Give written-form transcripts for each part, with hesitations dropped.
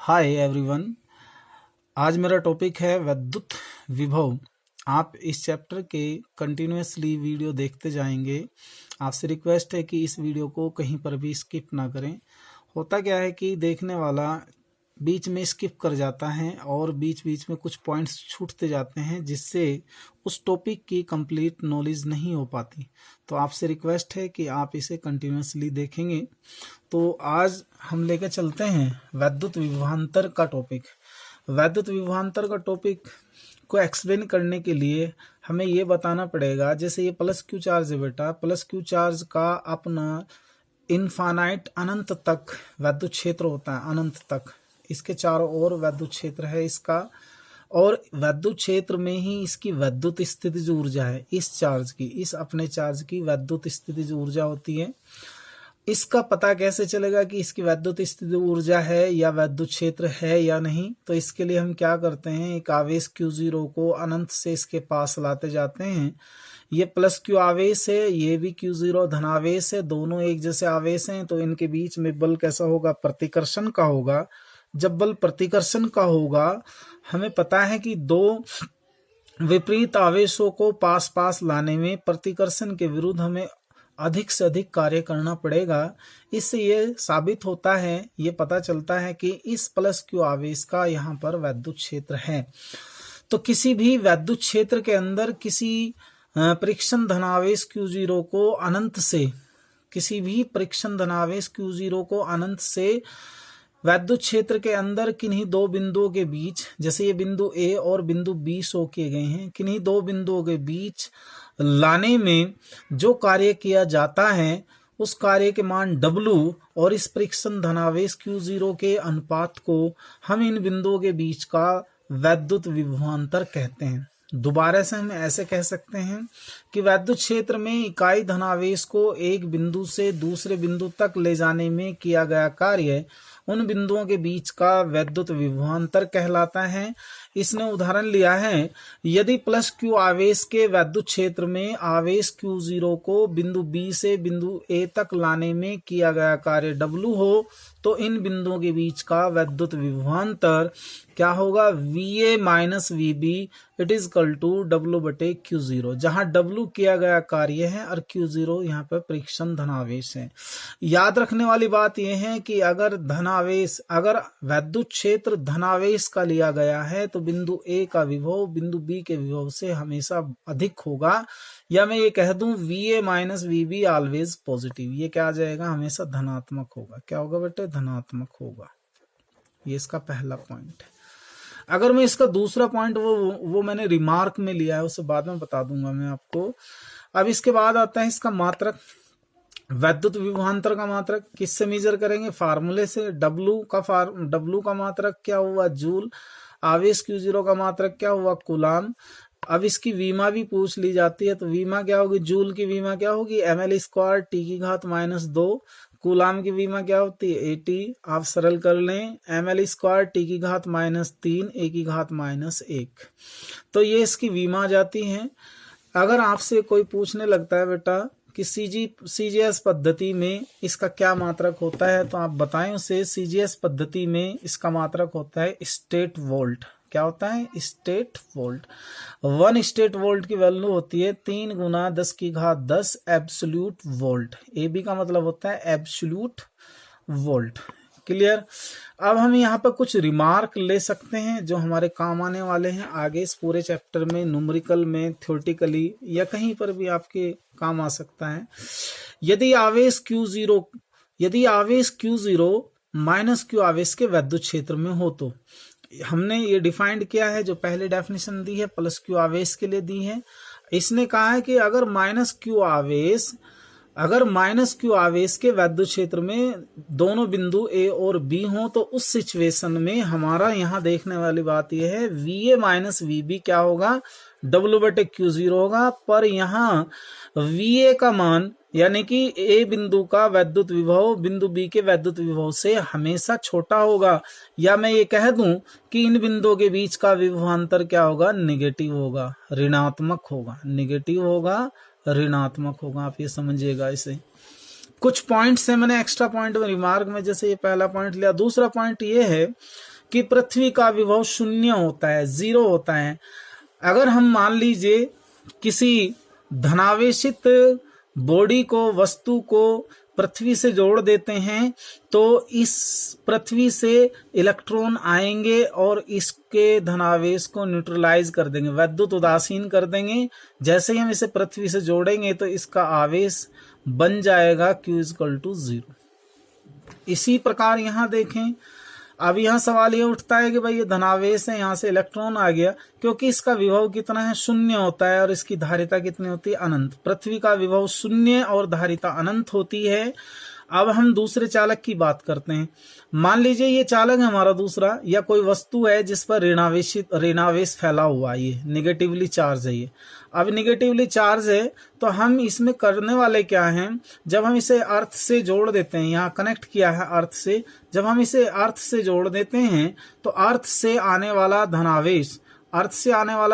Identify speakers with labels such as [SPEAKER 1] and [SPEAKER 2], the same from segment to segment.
[SPEAKER 1] Hi everyone. आज मेरा topic है विद्युत विभव। आप इस चैप्टर के कंटिन्यूसली वीडियो देखते जाएंगे। आपसे रिक्वेस्ट है कि इस वीडियो को कहीं पर भी स्किप ना करें। होता क्या है कि देखने वाला बीच में स्किप कर जाता है और बीच बीच में कुछ पॉइंट्स छूटते जाते हैं, जिससे उस टॉपिक की कंप्लीट नॉलेज नहीं हो पाती। तो आपसे रिक्वेस्ट है कि आप इसे कंटिन्यूसली देखेंगे। तो आज हम लेकर चलते हैं वैद्युत विभवांतर का टॉपिक। वैद्युत विभवांतर का टॉपिक को एक्सप्लेन करने के लिए हमें ये बताना पड़ेगा, जैसे ये प्लस क्यू चार्ज है बेटा, प्लस क्यू चार्ज का अपना इनफाइनाइट अनंत तक वैद्युत क्षेत्र होता है, अनंत तक। इसके चारों ओर वैद्युत क्षेत्र है इसका, और वैद्युत क्षेत्र में ही इसकी वैद्युत स्थितिज ऊर्जा है। इस चार्ज की, इस अपने चार्ज की वैद्युत स्थितिज ऊर्जा होती है। इसका पता कैसे चलेगा कि इसकी वैद्युत स्थितिज ऊर्जा है या वैद्युत क्षेत्र है या नहीं? तो इसके लिए हम क्या करते हैं, एक आवेश Q0 को अनंत से इसके पास लाते जाते हैं। ये प्लस Q आवेश है, ये भी Q0 धनावेश है, दोनों एक जैसे आवेश हैं। तो इनके बीच में बल कैसा होगा? प्रतिकर्षण का होगा। जब बल प्रतिकर्षण का होगा, हमें पता है कि दो विपरीत आवेशों को पास पास लाने में प्रतिकर्षण के विरुद्ध हमें अधिक से अधिक कार्य करना पड़ेगा। इससे ये साबित होता है, ये पता चलता है कि इस प्लस क्यू आवेश का यहाँ पर वैद्युत क्षेत्र है। तो किसी भी वैद्युत क्षेत्र के अंदर किसी परीक्षण धनावेश Q0 को अनंत से, किसी भी परीक्षण धनावेश Q0 को अनंत से वैद्युत क्षेत्र के अंदर किन्हीं दो बिंदुओं के बीच, जैसे ये बिंदु A और बिंदु B शो किए गए हैं, किन्हीं दो बिंदुओं के बीच लाने में जो कार्य किया जाता है, उस कार्य के मान W और इस परीक्षण धनावेश Q0 के अनुपात को हम इन बिंदुओं के बीच का वैद्युत विभवांतर कहते हैं। दोबारा से हम ऐसे कह सकते हैं कि वैद्युत क्षेत्र में इकाई धनावेश को एक बिंदु से दूसरे बिंदु तक ले जाने में किया गया कार्य उन बिंदुओं के बीच का वैद्युत विभवांतर कहलाता है। इसने उदाहरण लिया है, यदि प्लस क्यू आवेश के वैद्युत क्षेत्र में आवेश Q0 को बिंदु B से बिंदु A तक लाने में किया गया कार्य W हो, तो इन बिंदुओं के बीच का वैद्युत विभवांतर क्या होगा? VA minus VB it is equal to W बटे Q0, जहां W किया गया कार्य है और Q0 यहाँ पर परीक्षण धनावेश है। याद रखने वाली बात यह है कि अगर वैद्युत क्षेत्र धनावेश का लिया गया है तो बिंदु A का विभव बिंदु B के विभव से हमेशा अधिक होगा, या मैं ये कह दूं VA minus VB always positive. ये क्या आ जाएगा? हमेशा धनात्मक होगा। क्या होगा बेटे? धनात्मक होगा। ये इसका पहला पॉइंट है। अगर मैं इसका दूसरा पॉइंट वो मैंने रिमार्क में लिया है, उसे बाद में बता दूंगा मैं आपको। अब इसके बाद आता है इसका मात्रक, वैद्युत विभवांतर का मात्रक। किससे मेजर करेंगे? फार्मूले से। W का मात्रक क्या हुआ? जूल। आवेश Q0 का मात्रक क्या हुआ? कूलाम। अब इसकी वीमा भी पूछ ली जाती है, तो वीमा क्या होगी? जूल की वीमा क्या होगी? ml स्क्वायर T की घात -2। कूलाम की वीमा क्या होती है? AT। आप सरल कर लें, ml स्क्वायर T की घात -3 A की घात -1। तो ये इसकी वीमा आ जाती है। अगर आपसे कोई पूछने लगता है बेटा कि CGS पद्धति में इसका क्या मात्रक होता है, तो आप बताएं उसे। CGS पद्धति में इसका मात्रक होता है स्टेट वोल्ट। क्या होता है? State volt. 1 स्टेट वोल्ट की वैल्यू होती है 3 गुना 10 की घात 10 एब्सोल्यूट वोल्ट। AB का मतलब होता है एब्सोल्यूट वोल्ट। क्लियर? अब हम यहाँ पर कुछ रिमार्क ले सकते हैं जो हमारे काम आने वाले हैं आगे इस पूरे चैप्टर में, न्यूमेरिकल में, थ्योरेटिकली, या कहीं पर भी आपके काम आ सकता है। यदि आवेश Q0 माइनस Q आवेश के वैद्युत क्षेत्र में हो, तो हमने ये डिफाइंड किया है, जो पहले डेफिनेशन दी है प्लस Q आवेश के लिए दी है। इसने कहा है कि अगर माइनस Q आवेश के वैद्युत क्षेत्र में दोनों बिंदु A और B हो, तो उस सिचुएशन में हमारा यहाँ देखने वाली बात यह है, VA माइनस VB क्या होगा? W बटे Q0 होगा। पर यहाँ VA का मान, यानी कि A बिंदु का वैद्युत विभव बिंदु B के वैद्युत विभव से हमेशा छोटा होगा, या मैं ये कह दूं कि इन बिंदुओं के बीच का विभवांतर क्या होगा? नेगेटिव होगा, ऋणात्मक होगा। नेगेटिव होगा, ऋणात्मक होगा। आप ये समझिएगा। इसे कुछ पॉइंट्स है, मैंने एक्स्ट्रा पॉइंट में रिमार्क में, जैसे ये पहला पॉइंट लिया। दूसरा पॉइंट ये है कि पृथ्वी का विभव शून्य होता है, 0 होता है। अगर हम मान लीजिए किसी धनावेशित बॉडी को, वस्तु को पृथ्वी से जोड़ देते हैं तो इस पृथ्वी से इलेक्ट्रॉन आएंगे और इसके धनावेश को न्यूट्रलाइज कर देंगे, वैद्युत उदासीन कर देंगे। जैसे ही हम इसे पृथ्वी से जोड़ेंगे तो इसका आवेश बन जाएगा Q = 0। इसी प्रकार यहां देखें, अब यहां सवाल ये उठता है कि भाई ये धनावेश है, यहां से इलेक्ट्रॉन आ गया, क्योंकि इसका विभव कितना है, 0 होता है और इसकी धारिता कितनी होती है, अनंत। पृथ्वी का विभव 0 और धारिता अनंत होती है। अब हम दूसरे चालक की बात करते हैं। मान लीजिए ये चालक है हमारा दूसरा, या कोई वस्तु है जिस पर ऋणावेश फैला हुआ है, ये निगेटिवली चार्ज है। ये अब निगेटिवली चार्ज है तो हम इसमें करने वाले क्या हैं, जब हम इसे अर्थ से जोड़ देते हैं, यहाँ कनेक्ट किया है अर्थ से, जब हम इसे अर्थ से जोड़ देते हैं तो अर्थ से आने वाला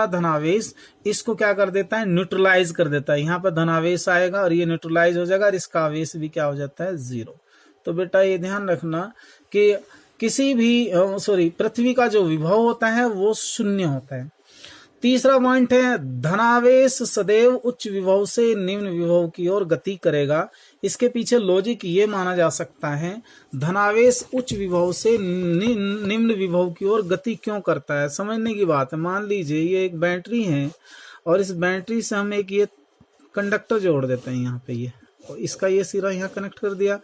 [SPEAKER 1] धनावेश इसको क्या कर देता है, न्यूट्रलाइज कर देता है। यहाँ पर धनावेश आएगा और ये न्यूट्रलाइज हो जाएगा और इसका आवेश भी क्या हो जाता है, 0। तो बेटा ये ध्यान रखना कि किसी भी पृथ्वी का जो विभव होता है वो 0 होता है। तीसरा पॉइंट है, धनावेश सदैव उच्च विभव से निम्न विभव की ओर गति करेगा। इसके पीछे लॉजिक ये माना जा सकता है, धनावेश उच्च विभव से निम्न विभव की ओर गति क्यों करता है, समझने की बात है। मान लीजिए ये एक बैटरी है और इस बैटरी से हम एक ये कंडक्टर जोड़ देते हैं यहाँ पे, ये इसका ये सिरा यहाँ कनेक्ट कर दिया,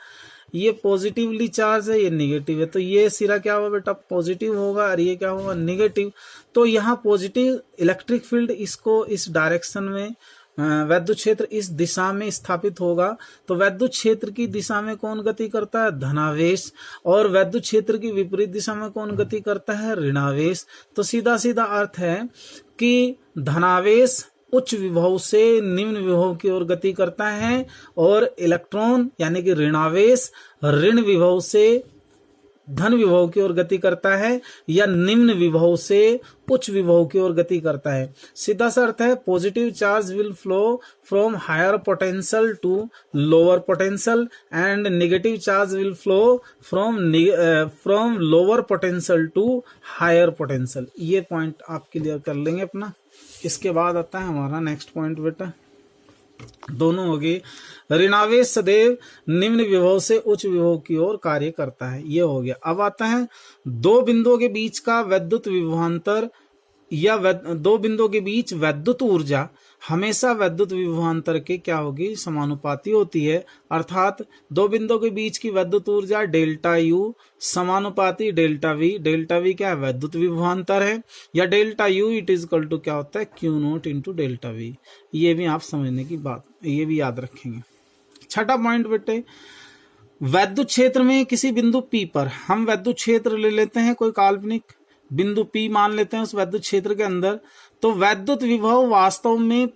[SPEAKER 1] ये पॉजिटिवली चार्ज है, ये नेगेटिव है, तो ये सिरा क्या होगा बेटा, पॉजिटिव होगा और ये क्या होगा, नेगेटिव। तो यहाँ पॉजिटिव इलेक्ट्रिक फील्ड इसको इस डायरेक्शन में, वैद्युत क्षेत्र इस दिशा में स्थापित होगा। तो वैद्युत क्षेत्र की दिशा में कौन गति करता है, धनावेश, और वैद्युत क्षेत्र की विपरीत दिशा में कौन गति करता है, ऋणावेश। तो सीधा सीधा अर्थ है कि धनावेश उच्च विभव से निम्न विभव की ओर गति करता है और इलेक्ट्रॉन यानी कि ऋणावेश ऋण विभव से धन विभव की ओर गति करता है, या निम्न विभव से उच्च विभव की ओर गति करता है। सीधा सा अर्थ है, positive charge will flow from higher potential to lower potential and negative charge will flow from lower potential to higher potential. ये पॉइंट आप क्लियर कर लेंगे अपना। इसके बाद आता है हमारा नेक्स्ट पॉइंट बेटा, दोनों हो गए। ऋणावेश सदैव निम्न विभव से उच्च विभव की ओर कार्य करता है, ये हो गया। अब आता है दो बिंदुओं के बीच का वैद्युत विभवांतर या दो बिंदुओं के बीच वैद्युत ऊर्जा हमेशा वैद्युत विभवांतर के क्या होगी, समानुपाती होती है। अर्थात दो बिंदुओं के बीच की वैद्युत ऊर्जा डेल्टा यू समानुपाती डेल्टा वी। डेल्टा वी क्या है, वैद्युत विभवांतर है, या delta U it is equal to क्या होता है, Q0 इंटू डेल्टा वी। ये भी आप समझने की बात, ये भी याद रखेंगे। छठा पॉइंट बेटे, वैद्युत क्षेत्र में किसी बिंदु P पर हम वैद्युत क्षेत्र ले लेते हैं, कोई काल्पनिक बिंदु P मान लेते हैं उस वैद्युत क्षेत्र के अंदर। तो वैद्युत विभव वास्तव में,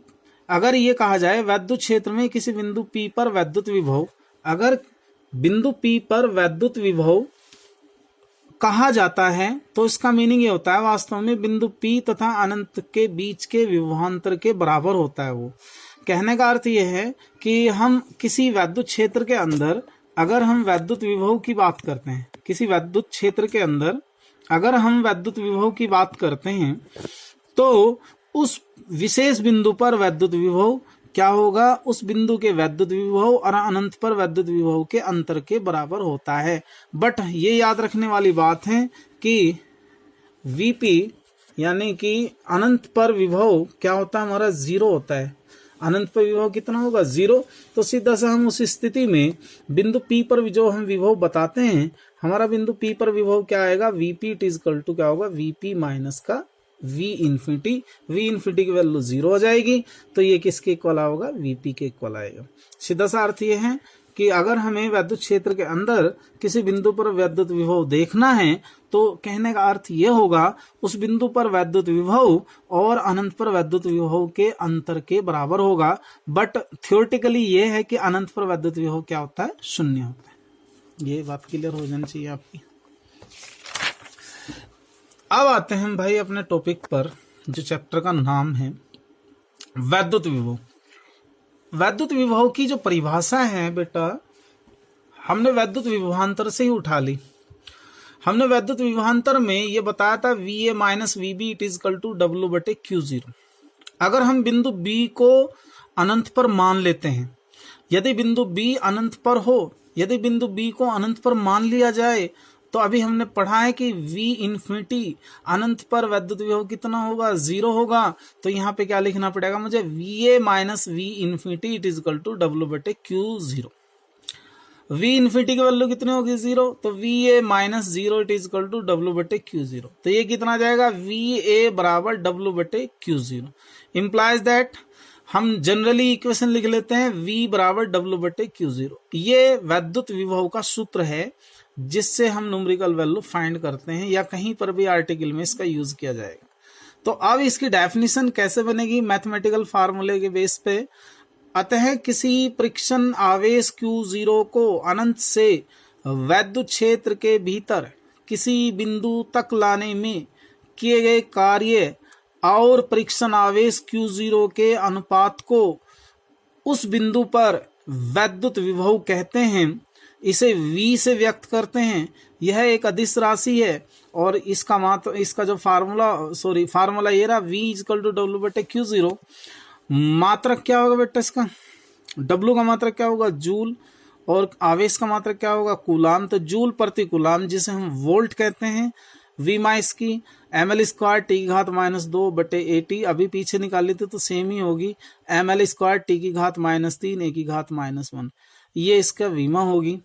[SPEAKER 1] अगर ये कहा जाए वैद्युत क्षेत्र में किसी बिंदु P पर वैद्युत विभव, अगर बिंदु P पर वैद्युत विभव कहा जाता है तो इसका मीनिंग ये होता है वास्तव में बिंदु P तथा अनंत के बीच के विभवांतर के बराबर होता है। वो कहने का अर्थ यह है कि हम किसी वैद्युत क्षेत्र के अंदर, अगर हम वैद्युत विभव की बात करते हैं, किसी वैद्युत क्षेत्र के अंदर अगर हम वैद्युत विभव की बात करते हैं तो उस विशेष बिंदु पर वैद्युत विभव क्या होगा, उस बिंदु के वैद्युत विभव और अनंत पर वैद्युत विभव के अंतर के बराबर होता है। बट ये याद रखने वाली बात है कि Vp यानी कि अनंत पर विभव क्या होता है, हमारा 0 होता है। अनंत पर विभव कितना होगा, 0। तो सीधा सा हम उस स्थिति में बिंदु P पर जो हम विभव बताते हैं, हमारा बिंदु P पर विभव क्या आएगा, Vp it is equal to क्या होगा, Vp माइनस का V इन्फिनिटी। V इन्फिनिटी की वैल्यू 0 हो जाएगी, तो ये किसके इक्वल होगा, Vp के इक्वल आएगा। सीधा सा अर्थ ये है कि अगर हमें वैद्युत क्षेत्र के अंदर किसी बिंदु पर वैद्युत विभव देखना है तो कहने का अर्थ ये होगा उस बिंदु पर वैद्युत विभव और अनंत पर वैद्युत विभव के अंतर के बराबर होगा। बट थ्योरेटिकली ये है कि अनंत पर वैद्युत विभव क्या होता है, 0 होता है। ये बात क्लियर हो जानी चाहिए आपकी। अब आते हैं भाई अपने टॉपिक पर, जो चैप्टर का नाम है वैद्युत विभव। वैद्युत विभव की जो परिभाषा है बेटा, हमने वैद्युत विभवांतर से ही उठा ली। हमने वैद्युत विभवांतर में ये बताया था VA minus VB it is equal to W बटे Q0। अगर हम बिंदु B को अनंत पर मान लेते हैं, यदि बिंदु B अनंत पर हो, यदि बिंदु B को अनंत पर मान लिया जाए, तो अभी हमने पढ़ा है कि V इन्फिनिटी अनंत पर वैद्युत विभव कितना होगा, 0 होगा। तो यहाँ पे क्या लिखना पड़ेगा मुझे, VA minus V infinity it is equal to W बटे Q0। V इन्फिनिटी की वैल्यू कितनी होगी, 0, तो VA minus 0 it is equal to W बटे Q0। तो ये कितना जाएगा, VA बराबर W बटे Q0। इम्प्लाइज दैट हम जनरली इक्वेशन लिख लेते हैं V बराबर W बटे Q0। ये वैद्युत विभव का सूत्र है जिससे हम न्यूमेरिकल वैल्यू फाइंड करते हैं, या कहीं पर भी आर्टिकल में इसका यूज किया जाएगा। तो अब इसकी डेफिनेशन कैसे बनेगी, मैथमेटिकल फार्मूले के बेस पे। अतः किसी परीक्षण आवेश Q0 को अनंत से वैद्युत क्षेत्र के भीतर किसी बिंदु तक लाने में किए गए कार्य और परीक्षण आवेश Q0 के अनुपात को उस बिंदु पर वैद्युत विभव कहते हैं। इसे V से व्यक्त करते हैं। यह एक अदिश राशि है और इसका जो फार्मूला ये रहा, V इक्वल टू W बटे Q0। मात्रक क्या होगा बेटा इसका, W का मात्रक क्या होगा, जूल, और आवेश का मात्रक क्या होगा, कूलाम। तो जूल प्रति कूलाम जिसे हम वोल्ट कहते हैं। V माइस की ml स्क्वायर टी की घात माइनस 2 बटे AT, अभी पीछे निकाली थी तो सेम ही होगी, ml स्क्वायर टी की घात माइनस 3 A की घात माइनस 1, ये इसका वीमा होगी।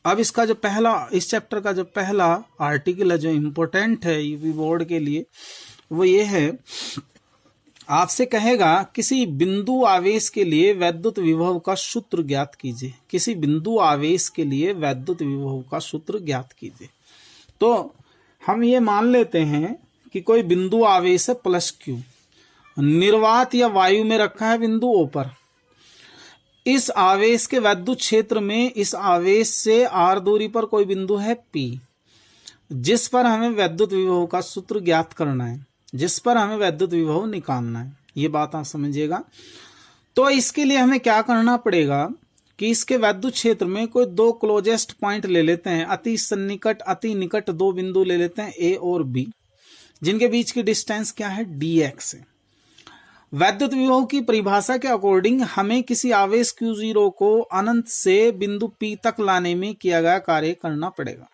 [SPEAKER 1] अब इसका जो पहला, इस चैप्टर का जो पहला आर्टिकल है जो इम्पोर्टेंट है यूपी बोर्ड के लिए, वो ये है, आपसे कहेगा किसी बिंदु आवेश के लिए वैद्युत विभव का सूत्र ज्ञात कीजिए। किसी बिंदु आवेश के लिए वैद्युत विभव का सूत्र ज्ञात कीजिए। तो हम ये मान लेते हैं कि कोई बिंदु आवेश है +Q, निर्वात या वायु में रखा है बिंदु O पर। इस आवेश के वैद्युत क्षेत्र में इस आवेश से r दूरी पर कोई बिंदु है P, जिस पर हमें वैद्युत विभव का सूत्र ज्ञात करना है, जिस पर हमें वैद्युत विभव निकालना है। ये बात आप समझिएगा। तो इसके लिए हमें क्या करना पड़ेगा कि इसके वैद्युत क्षेत्र में कोई दो क्लोजेस्ट पॉइंट ले लेते हैं, अति सन्निकट अति निकट दो बिंदु ले लेते हैं A और B, जिनके बीच की डिस्टेंस क्या है, dx है। वैद्युत विभव की परिभाषा के अकॉर्डिंग हमें किसी आवेश Q0 को अनंत से बिंदु P तक लाने में किया गया कार्य करना पड़ेगा।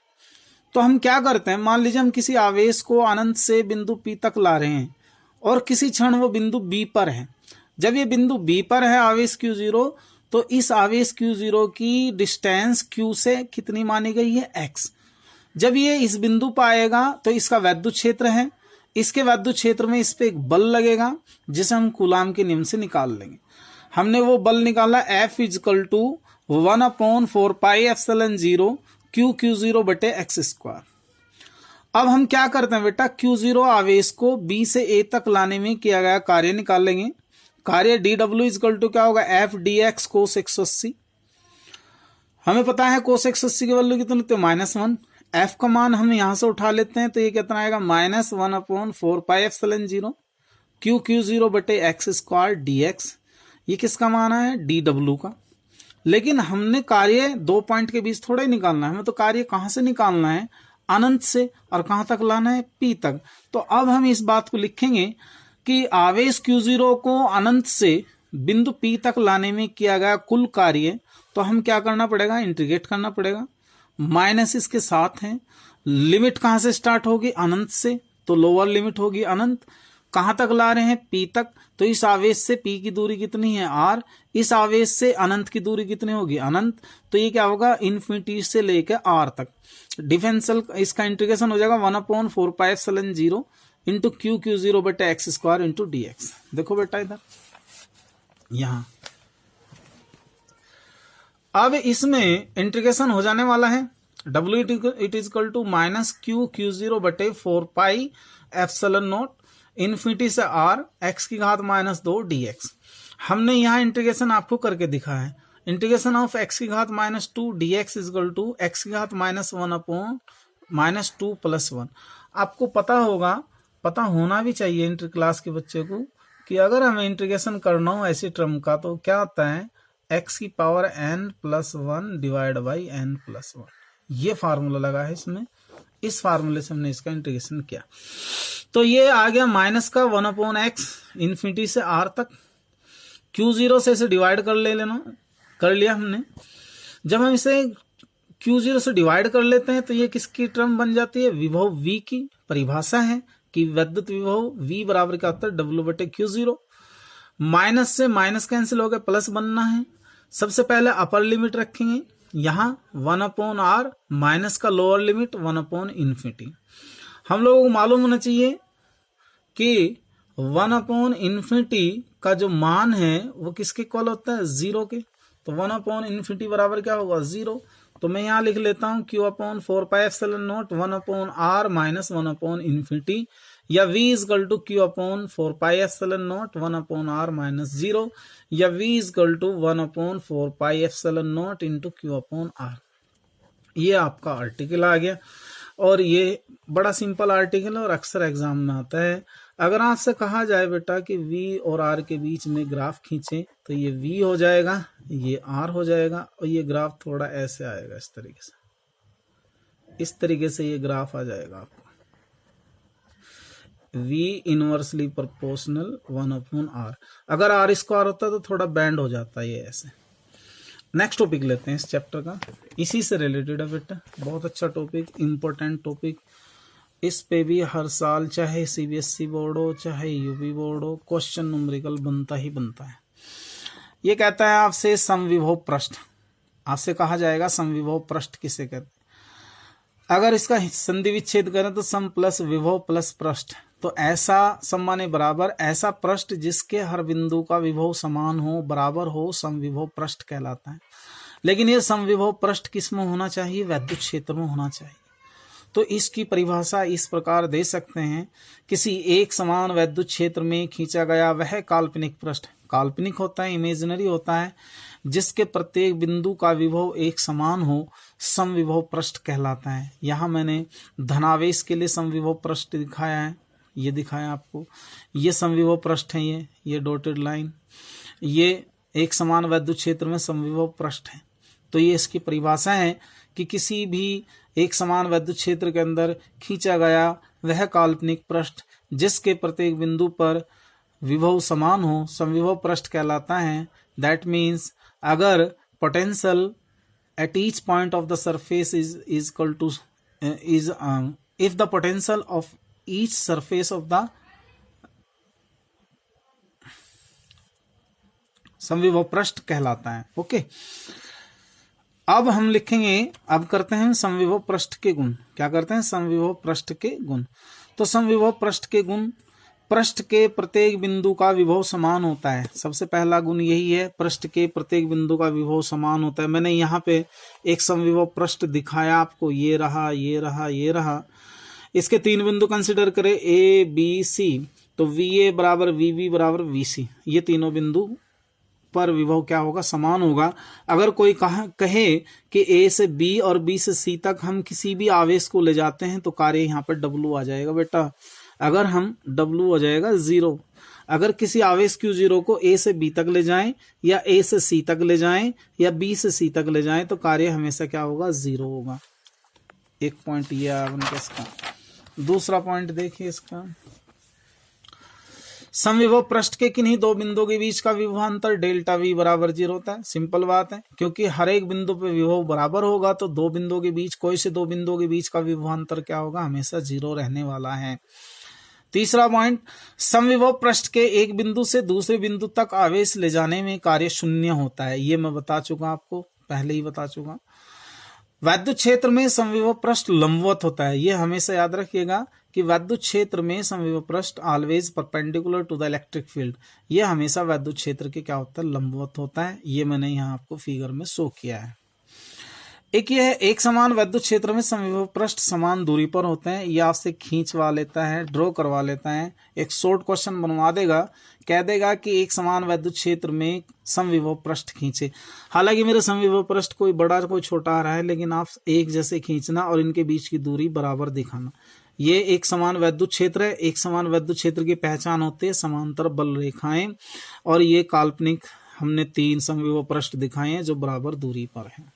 [SPEAKER 1] तो हम क्या करते हैं, मान लीजिए हम किसी आवेश को अनंत से बिंदु P तक ला रहे हैं और किसी क्षण वो बिंदु B पर है। जब ये बिंदु B पर है आवेश Q0, तो इस आवेश Q0 की डिस्टेंस Q से कितनी मानी गई है, x। जब ये इस बिंदु पर आएगा तो इसका वैद्युत क्षेत्र है, इसके वैद्युत क्षेत्र में इस पे एक बल लगेगा जिसे हम कूलाम के नियम से निकाल लेंगे। हमने वो बल निकाला F equal to 1/4 pi epsilon 0 Q0 बटे x²। अब हम क्या करते हैं बेटा, Q0 आवेश को B से A तक लाने में किया गया कार्य निकाल लेंगे। कार्य dW इक्वल टू क्या होगा, F dx कोस 180। हमें पता है कोस 180 की वैल्यू कितनी होती है, -1। F का मान हम यहां से उठा लेते हैं तो ये कितना आएगा, -1/4 पाई एप्सिलॉन 0 Q0 बटे x² dx। ये किसका मान है, dW का। लेकिन हमने कार्य दो पॉइंट के बीच थोड़ा ही निकालना है, हमें तो कार्य कहां से निकालना है, अनंत से, और कहां तक लाना है, P तक। तो अब हम इस बात को लिखेंगे कि आवेश Q0 को अनंत से बिंदु P तक लाने में किया गया कुल कार्य, तो हम क्या करना पड़ेगा, इंटीग्रेट करना पड़ेगा। माइनस इसके साथ है, लिमिट कहां से स्टार्ट होगी, अनंत से, तो लोअर लिमिट होगी अनंत। कहां तक ला रहे हैं, P तक, तो इस आवेश से P की दूरी कितनी है, r। इस आवेश से अनंत की दूरी कितनी होगी, अनंत। तो ये क्या होगा, इन्फिनिटी से लेकर r तक। डिफरेंशियल इसका इंटीग्रेशन हो जाएगा 1/4 पाई एप्सिलॉन 0 इंटू Q0 बटे x² इंटू dx। देखो बेटा इधर यहां, अब इसमें इंटीग्रेशन हो जाने वाला है। W it is equal to -Q0 बटे 4 पाई एप्सिलॉन 0 इन्फिनिटी से r x की घात -2 dx। हमने यहाँ इंटीग्रेशन आपको करके दिखा है। इंटीग्रेशन ऑफ x की घात -2 dx is equal to x की घात -1/-2 + 1। आपको पता होगा, पता होना भी चाहिए इंटर क्लास के बच्चे को, कि अगर हमें इंटीग्रेशन करना हो ऐसी टर्म का तो क्या होता है, x की power n + 1 divide by n + 1। ये फार्मूला लगा है इसमें। इस फार्मूले से हमने इसका इंटीग्रेशन किया। तो ये आ गया माइनस का 1/x इन्फिनिटी से r तक। Q0 से इसे डिवाइड कर लिया हमने। जब हम इसे Q0 से डिवाइड कर लेते हैं तो ये किसकी टर्म बन जाती है, विभव V की। परिभाषा है कि वैद्युत विभव V बराबर क्या होता है, W/Q0। माइनस से माइनस कैंसिल हो गया, प्लस बनना है। सबसे पहले अपर लिमिट रखेंगे, यहां 1/r, माइनस का लोअर लिमिट 1/∞। हम लोगों को मालूम होना चाहिए कि 1/∞ का जो मान है वो किसके इक्वल होता है, 0 के। तो 1/∞ बराबर क्या होगा, 0। तो मैं यहां लिख लेता हूं Q/4πε0 1/r माइनस 1/∞, या V is equal to Q/4πε0 1/r minus 0, या V is equal to 1/4πε0 into Q/r। ये आपका आर्टिकल आ गया। और ये बड़ा सिंपल आर्टिकल है और अक्सर एग्जाम में आता है। अगर आपसे कहा जाए बेटा कि V और R के बीच में ग्राफ खींचे, तो ये V हो जाएगा, ये R हो जाएगा, और ये ग्राफ थोड़ा ऐसे आएगा, इस तरीके से ये ग्राफ आ जाएगा आपको, V इनवर्सली प्रोपोर्शनल 1/r। अगर R² होता तो थोड़ा बैंड हो जाता है ये ऐसे। नेक्स्ट टॉपिक लेते हैं इस चैप्टर का, इसी से रिलेटेड है बेटा, बहुत अच्छा टॉपिक, इंपॉर्टेंट टॉपिक। इस पे भी हर साल चाहे CBSE बोर्ड हो चाहे UP बोर्ड हो, क्वेश्चन न्यूमेरिकल बनता ही बनता है। ये कहता है आपसे समविभव पृष्ठ, आपसे कहा जाएगा समविभव पृष्ठ किसे कहते हैं। अगर इसका संधि विच्छेद करें तो सम प्लस विभव प्लस पृष्ठ, तो ऐसा सम माने बराबर, ऐसा पृष्ठ जिसके हर बिंदु का विभव समान हो, बराबर हो, समविभव पृष्ठ कहलाता है। लेकिन ये समविभव पृष्ठ किस में होना चाहिए, वैद्युत क्षेत्र में होना चाहिए। तो इसकी परिभाषा इस प्रकार दे सकते हैं, किसी एक समान वैद्युत क्षेत्र में खींचा गया वह काल्पनिक पृष्ठ, काल्पनिक होता है, इमेजिनरी होता है, जिसके प्रत्येक बिंदु का विभव एक समान हो, समविभव पृष्ठ कहलाता है। यहाँ मैंने धनावेश के लिए समविभव पृष्ठ दिखाया है, ये दिखाया आपको, ये समविभव पृष्ठ है, ये डॉटेड लाइन, ये एक समान वैद्युत क्षेत्र में समविभव पृष्ठ है। तो ये इसकी परिभाषा है कि किसी भी एक समान वैद्युत क्षेत्र के अंदर खींचा गया वह काल्पनिक पृष्ठ जिसके प्रत्येक बिंदु पर विभव समान हो, समविभव पृष्ठ कहलाता है। दैट मीन्स अगर potential at each point of the surface is equal to if the potential of each surface of the समविभव पृष्ठ कहलाता है। ओके, अब हम लिखेंगे, अब करते हैं समविभव पृष्ठ के गुण। क्या करते हैं, समविभव पृष्ठ के गुण। तो समविभव पृष्ठ के गुण, पृष्ठ के प्रत्येक बिंदु का विभव समान होता है। सबसे पहला गुण यही है, पृष्ठ के प्रत्येक बिंदु का विभव समान होता है। मैंने यहाँ पे एक समविभव पृष्ठ दिखाया आपको, ये रहा, ये रहा, ये रहा। इसके 3 बिंदु कंसिडर करें, A B C, तो VA बराबर VB बराबर VC, ये तीनों बिंदु पर विभव क्या होगा, समान होगा। अगर कोई कहे कि A से B और B से C तक हम किसी भी आवेश को ले जाते हैं तो कार्य यहाँ पर W आ जाएगा बेटा। अगर हम W हो जाएगा 0। अगर किसी आवेश Q0 को A से B तक ले जाएं, या A से C तक ले जाएं, या B से C तक ले जाएं, तो कार्य हमेशा क्या होगा, 0 होगा। एक पॉइंट ये आ बनता इसका। दूसरा पॉइंट देखिए इसका, समविभव पृष्ठ के किन्हीं 2 बिंदुओं के बीच का विभवांतर डेल्टा V बराबर 0 होता है। सिंपल बात है, क्योंकि हर एक बिंदु पे विभव बराबर होगा तो 2 बिंदुओं के बीच, कोई से 2 बिंदुओं के बीच का विभवांतर क्या होगा, हमेशा 0 रहने वाला है। तीसरा पॉइंट, समविभव पृष्ठ के एक बिंदु से दूसरे बिंदु तक आवेश ले जाने में कार्य शून्य होता है। ये मैं बता चुका, आपको पहले ही बता चुका। वैद्युत क्षेत्र में समविभव पृष्ठ लंबवत होता है। ये हमेशा याद रखिएगा कि वैद्युत क्षेत्र में समविभव पृष्ठ always perpendicular to the electric field, ये हमेशा वैद्युत क्षेत्र के क्या होता है, लंबवत होता है। ये मैंने यहाँ आपको फिगर में शो किया है। एक ये है, एक समान वैद्युत क्षेत्र में समविभव पृष्ठ समान दूरी पर होते हैं। ये आपसे खींचवा लेता है, ड्रॉ करवा लेता है, एक शॉर्ट क्वेश्चन बनवा देगा, कह देगा कि एक समान वैद्युत क्षेत्र में समविभव पृष्ठ खींचे। हालांकि मेरे समविभव पृष्ठ कोई बड़ा कोई छोटा आ रहा है, लेकिन आप एक जैसे खींचना और इनके बीच की दूरी बराबर दिखाना। ये एक समान वैद्युत क्षेत्र है। एक समान वैद्युत क्षेत्र की पहचान होती है समांतर बल रेखाएं, और ये काल्पनिक हमने 3 समविभव पृष्ठ दिखाए हैं जो बराबर दूरी पर हैं।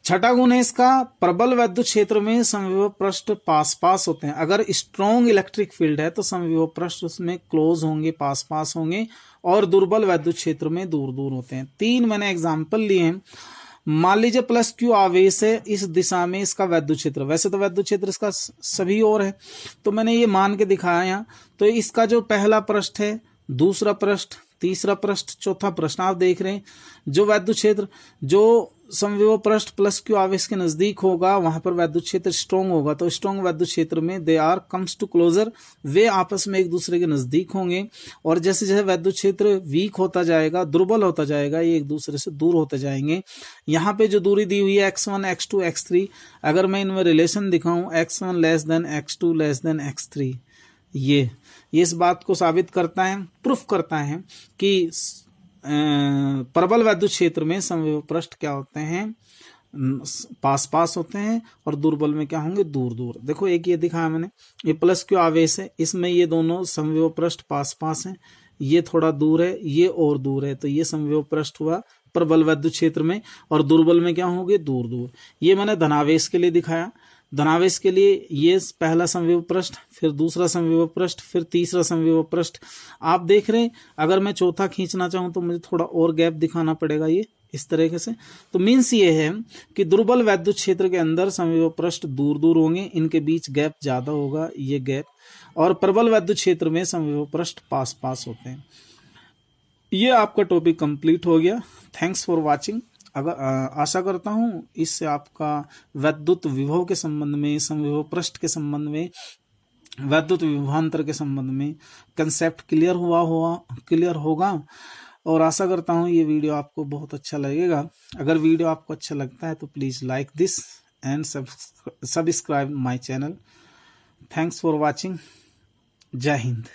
[SPEAKER 1] छठा गुण है इसका, प्रबल वैद्युत क्षेत्र में समविभव पृष्ठ पास पास होते हैं। अगर स्ट्रॉन्ग इलेक्ट्रिक फील्ड है तो समविभव पृष्ठ उसमें क्लोज होंगे, पास पास होंगे, और दुर्बल वैद्युत क्षेत्र में दूर दूर होते हैं। 3 मैंने एग्जाम्पल लिए हैं। मान लीजिए प्लस क्यू आवेश है, इस दिशा में इसका वैद्युत क्षेत्र, वैसे तो वैद्युत क्षेत्र इसका सभी ओर है, तो मैंने ये मान के दिखाया यहाँ। तो इसका जो पहला पृष्ठ है, दूसरा पृष्ठ, तीसरा पृष्ठ, चौथा पृष्ठ, आप देख रहे हैं जो वैद्युत क्षेत्र जो समविभव पृष्ठ प्लस क्यू आवेश के नजदीक होगा वहां पर वैद्युत क्षेत्र स्ट्रॉन्ग होगा। तो स्ट्रॉन्ग वैद्युत क्षेत्र में they are comes to closer, वे आपस में एक दूसरे के नजदीक होंगे। और जैसे जैसे वैद्युत क्षेत्र वीक होता जाएगा, दुर्बल होता जाएगा, ये एक दूसरे से दूर होते जाएंगे। यहाँ पे जो दूरी दी हुई है x1, x2, x3, अगर मैं इनमें रिलेशन दिखाऊं x1 less than x2 less than x3, ये इस बात को साबित करता है, प्रूफ करता है कि प्रबल वैद्युत क्षेत्र में समविभव पृष्ठ क्या होते हैं, पास पास होते हैं, और दुर्बल में क्या होंगे, दूर दूर। देखो एक ये दिखाया मैंने, ये प्लस क्यू आवेश है, इसमें ये दोनों समविभव पृष्ठ पास पास हैं, ये थोड़ा दूर है, ये और दूर है, तो ये समविभव पृष्ठ हुआ प्रबल वैद्युत क्षेत्र में, और दुर्बल में क्या होंगे, दूर दूर। ये मैंने धनावेश के लिए दिखाया। धनावेश के लिए ये पहला समविभव पृष्ठ, फिर दूसरा समविभव पृष्ठ, फिर तीसरा समविभव पृष्ठ। आप देख रहे हैं अगर मैं चौथा खींचना चाहूं तो मुझे थोड़ा और गैप दिखाना पड़ेगा, ये इस तरीके से। तो मीन्स ये है कि दुर्बल वैद्युत क्षेत्र के अंदर समविभव पृष्ठ दूर दूर होंगे, इनके बीच गैप ज्यादा होगा, ये गैप, और प्रबल वैद्युत क्षेत्र में समविभव पृष्ठ पास पास होते हैं। ये आपका टॉपिक कंप्लीट हो गया। Thanks for watching. अगर आशा करता हूं इससे आपका वैद्युत विभव के संबंध में, समविभव पृष्ठ के संबंध में, वैद्युत विभवांतर के संबंध में कंसेप्ट क्लियर होगा। और आशा करता हूं ये वीडियो आपको बहुत अच्छा लगेगा। अगर वीडियो आपको अच्छा लगता है तो please like this and subscribe my channel. Thanks for watching. जय हिंद।